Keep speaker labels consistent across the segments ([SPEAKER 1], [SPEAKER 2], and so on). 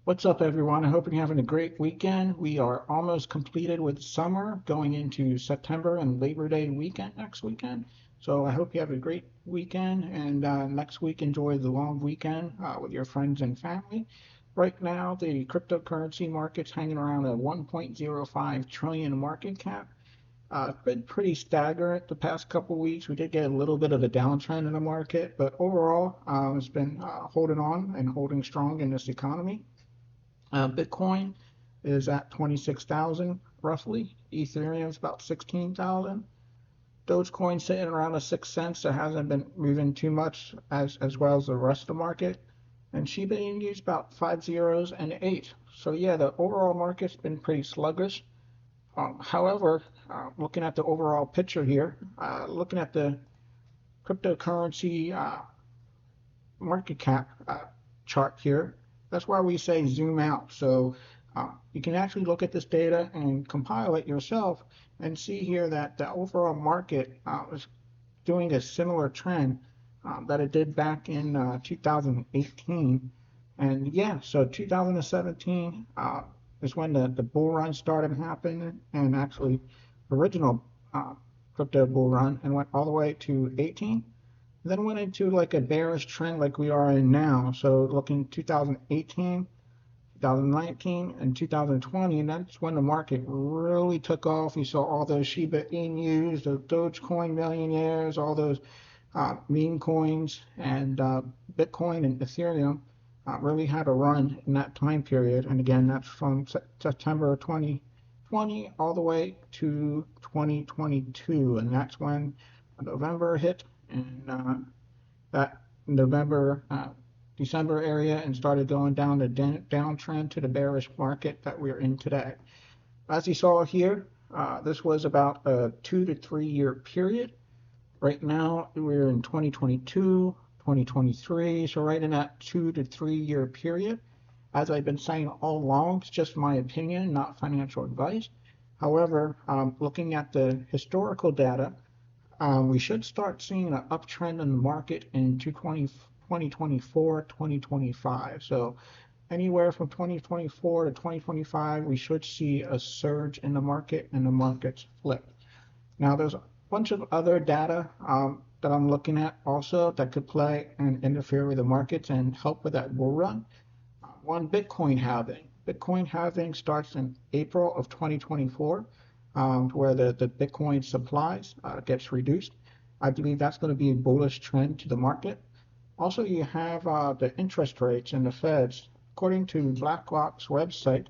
[SPEAKER 1] What's up, everyone? I hope you're having a great weekend. We are almost completed with summer, going into September and Labor Day weekend next weekend. So I hope you have a great weekend, and next week enjoy the long weekend with your friends and family. Right now, the cryptocurrency market's hanging around a 1.05 trillion market cap. It's been pretty stagnant the past couple weeks. We did get a little bit of a downtrend in the market, but overall, it's been holding on and holding strong in this economy. Bitcoin is at 26,000 roughly. Ethereum is about 16,000. Dogecoin sitting around a 6 cents. It hasn't been moving too much as well as the rest of the market. And Shiba Inu is about 5 zeros and 8. So yeah, the overall market's been pretty sluggish. However, looking at the overall picture here, looking at the cryptocurrency market cap chart here. That's why we say zoom out. So you can actually look at this data and compile it yourself and see here that the overall market is doing a similar trend that it did back in 2018. And yeah, so 2017 is when the bull run started happening, and actually original crypto bull run, and went all the way to 18, then went into like a bearish trend like we are in now. So looking 2018, 2019, and 2020, and that's when the market really took off. You saw all those Shiba Inus, the Dogecoin millionaires, all those meme coins, and Bitcoin and Ethereum really had a run in that time period. And again, that's from September 2020 all the way to 2022, and that's when November hit, and that November, December area, and started going down the downtrend to the bearish market that we're in today. As you saw here, this was about a 2 to 3 year period. Right now, we're in 2022, 2023, so right in that 2 to 3 year period. As I've been saying all along, it's just my opinion, not financial advice. However, looking at the historical data, we should start seeing an uptrend in the market in 2024, 2025. So anywhere from 2024 to 2025, we should see a surge in the market and the markets flip. Now, there's a bunch of other data that I'm looking at also that could play and interfere with the markets and help with that bull run. One, Bitcoin halving. Bitcoin halving starts in April of 2024, where the Bitcoin supplies gets reduced. I believe that's going to be a bullish trend to the market. Also, you have the interest rates and the Feds. According to BlackRock's website,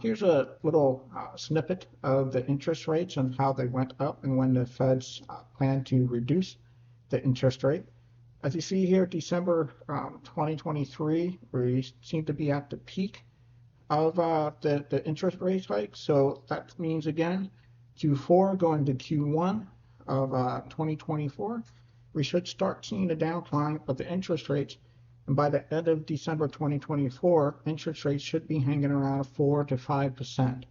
[SPEAKER 1] here's a little snippet of the interest rates and how they went up and when the Feds plan to reduce the interest rate. As you see here, December 2023, we seem to be at the peak of the interest rate hike. So that means, again, Q4 going to Q1 of 2024, we should start seeing a decline of the interest rates. And by the end of December 2024, interest rates should be hanging around 4 to 5%,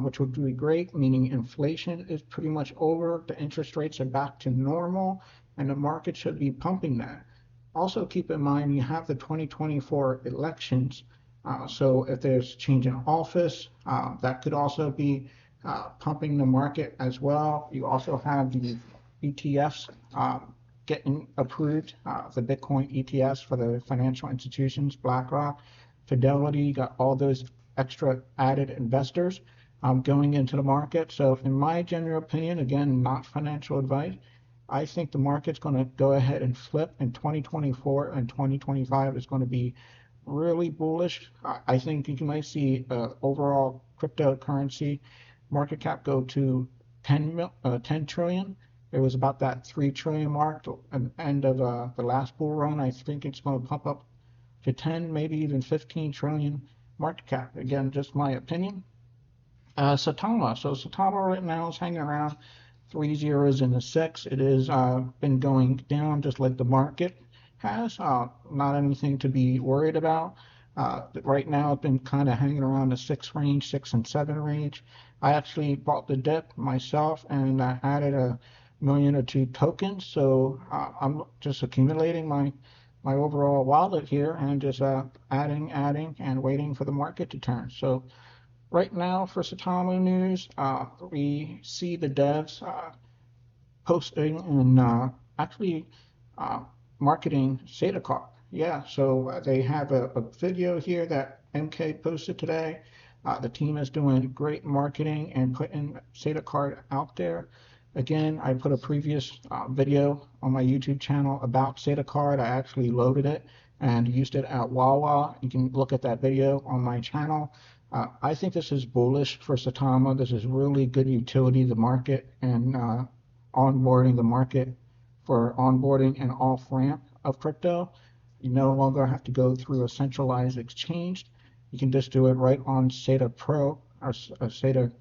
[SPEAKER 1] which would be great, meaning inflation is pretty much over, the interest rates are back to normal, and the market should be pumping that. Also, keep in mind you have the 2024 elections. So if there's change in office, that could also be pumping the market as well. You also have the ETFs getting approved, the Bitcoin ETFs for the financial institutions, BlackRock, Fidelity, got all those extra added investors going into the market. So in my general opinion, again, not financial advice, I think the market's going to go ahead and flip in 2024, and 2025 is going to be really bullish. I think you might see overall cryptocurrency market cap go to 10 trillion. It was about that 3 trillion mark at the end of the last bull run. I think it's going to pump up to 10, maybe even 15 trillion market cap. Again, just my opinion. Saitama. So Saitama right now is hanging around 3 zeros and a 6. It has been going down just like the market has. Not anything to be worried about. Right now, it's been kind of hanging around the 6 range, 6 and 7 range. I actually bought the dip myself and added a million or two tokens. So I'm just accumulating my my overall wallet here and just adding, and waiting for the market to turn. So right now for Saitama news, we see the devs posting and actually uh, marketing Sadacard. Yeah, so they have a video here that MK posted today. The team is doing great marketing and putting Sadacard out there. Again, I put a previous video on my YouTube channel about Sadacard. I actually loaded it and used it at Wawa. You can look at that video on my channel. I think this is bullish for Saitama. This is really good utility, the market, and onboarding the market for onboarding an off ramp of crypto. You no longer have to go through a centralized exchange. You can just do it right on SATA Pro or SATA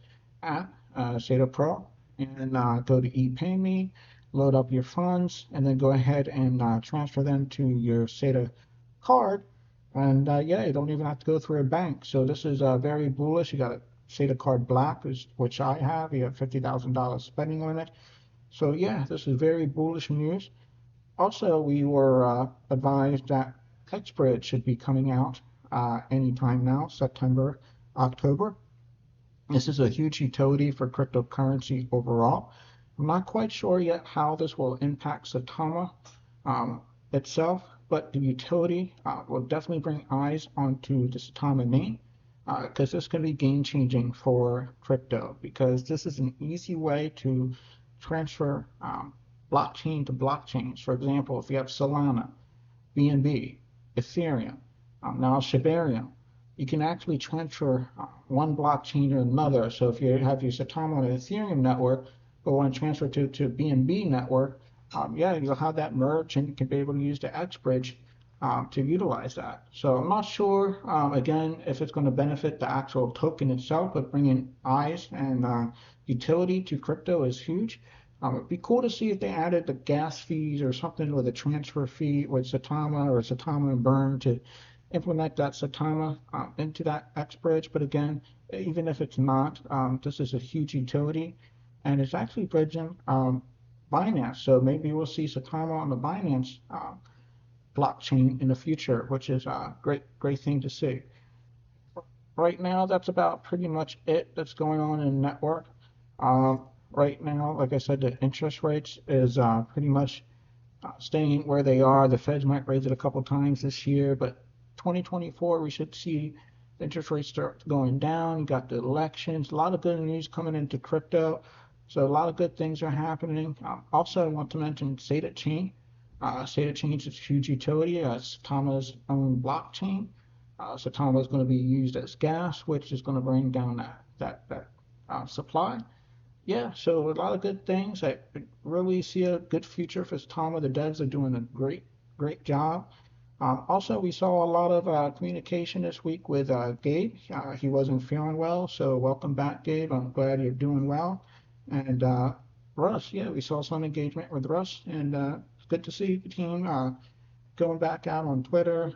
[SPEAKER 1] app, SATA Pro, and go to ePayMe, load up your funds, and then go ahead and transfer them to your SATA card. And yeah, you don't even have to go through a bank. So this is very bullish. You got a SATA card Black, which I have. You have $50,000 spending limit. So yeah, this is very bullish news. Also, we were advised that XBridge should be coming out anytime now, September, October. This is a huge utility for cryptocurrency overall. I'm not quite sure yet how this will impact Saitama itself, but the utility will definitely bring eyes onto the Saitama name because this can be game changing for crypto because this is an easy way to transfer blockchain to blockchains. For example, if you have Solana, BNB, Ethereum, now Shibarium, you can actually transfer one blockchain to another. So if you have your Saitama on an Ethereum network, but want to transfer to BNB network, yeah, you'll have that merge and you can be able to use the XBridge to utilize that. So I'm not sure, again, if it's going to benefit the actual token itself, but bringing eyes and utility to crypto is huge. It'd be cool to see if they added the gas fees or something with a transfer fee with Saitama or Saitama and Burn to implement that Saitama into that XBridge. But again, even if it's not, this is a huge utility and it's actually bridging Binance. So maybe we'll see Saitama on the Binance blockchain in the future, which is a great thing to see. Right now, that's about pretty much it that's going on in the network. Uh, right now, like I said, the interest rates is pretty much staying where they are. The Feds might raise it a couple times this year, but 2024 we should see interest rates start going down. You got the elections, a lot of good news coming into crypto. So a lot of good things are happening. Also, I want to mention SATA Chain. SATA Chain is a huge utility. Satama's own blockchain. Satama is going to be used as gas, which is going to bring down that supply. Yeah, so a lot of good things. I really see a good future for Satama. The devs are doing a great job. Also, we saw a lot of communication this week with Gabe. He wasn't feeling well, so welcome back, Gabe. I'm glad you're doing well. And Russ, yeah, we saw some engagement with Russ, and it's good to see the team going back out on Twitter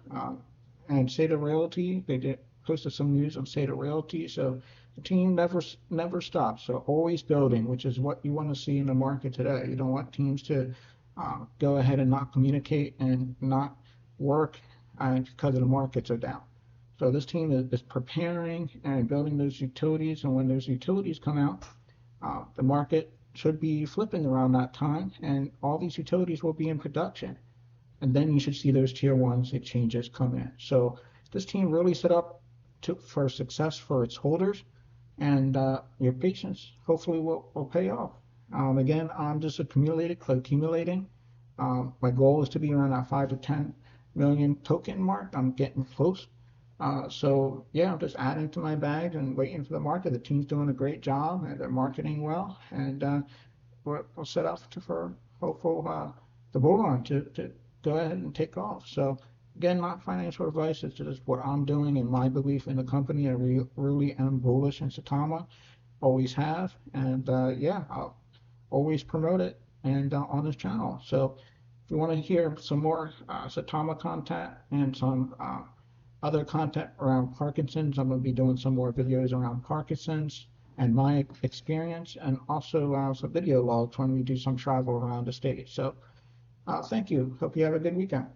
[SPEAKER 1] and Sata Realty. They did posted some news on Sata Realty, so the team never stops. So always building, which is what you want to see in the market today. You don't want teams to go ahead and not communicate and not work because the markets are down. So this team is preparing and building those utilities, and when those utilities come out, the market should be flipping around that time, and all these utilities will be in production. And then you should see those tier ones exchanges come in. So this team really set up for success for its holders, and your patience hopefully will pay off. Again, I'm just accumulating. My goal is to be around that 5 to 10 million token mark. I'm getting close. So yeah, I'm just adding to my bag and waiting for the market. The team's doing a great job and they're marketing well, and we'll set up for hopeful the bull run to go ahead and take off. So again, not financial advice. It's just what I'm doing and my belief in the company. I really am bullish in Saitama, always have, and yeah, I'll always promote it and on this channel. So if you want to hear some more Saitama content and some other content around Parkinson's, I'm going to be doing some more videos around Parkinson's and my experience, and also some video logs when we do some travel around the state. So thank you. Hope you have a good weekend.